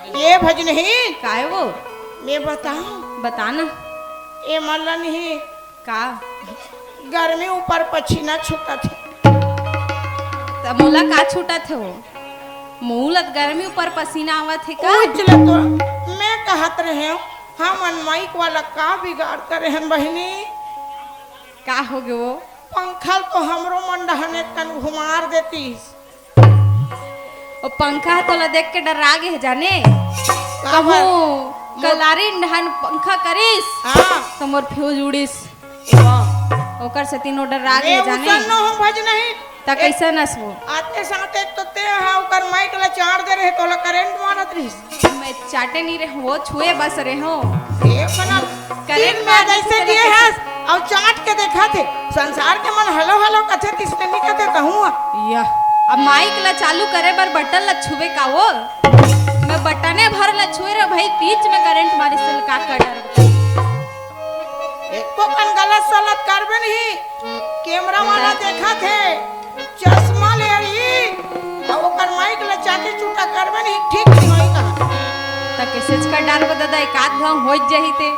ये भज नहीं का है वो? मैं बताऊं बताना। ये मल्ला नहीं का गर्मी ऊपर पसीना छूटा थे तब मोला का छूटा थे वो मूलत गर्मी ऊपर पसीना आवत है का? चले तो मैं कहत रहे हूँ हम अनमाइक वाला का बिगाड़ करे हैं बहनी। का हो गए वो? पंखा तो हमरो मंडहने कन घुमार देती वो पंखा तो ला देख के डरा गे जाने का कहूँ बात? कलारी ढहन पंखा करिस हाँ तो मोर फ्यूज उड़िस वाह। ओकर से तीनों डरा गे मैं जाने उसन न हो भज नहीं त कैसे नसबो? आते साथ एक तो ते है ओकर माइक ला चाड़ दे रहे तो ला करंट मारत रही मैं चाटे नहीं रहे वो छुए बस रहे हो ये बना करंट करंट में मारने जैसे से दिए लगे है और चाट के देखा थे संसार के मन हेलो हेलो कथे किसने नहीं कहते कहूँ या अब माइक ला चालू करे बर बटन ला छुए का वो मैं बटने भर ला छुए रे भाई बीच में करंट मारे से का कर डर एको कन गलत सलत करबे नहीं कैमरा वाला देखा थे चश्मा ले आई और ओकर माइक ला चाटे चूटा करबे नहीं ठीक नहीं होई कहा त कैसे का डर बता एक आध घाव हो जही ते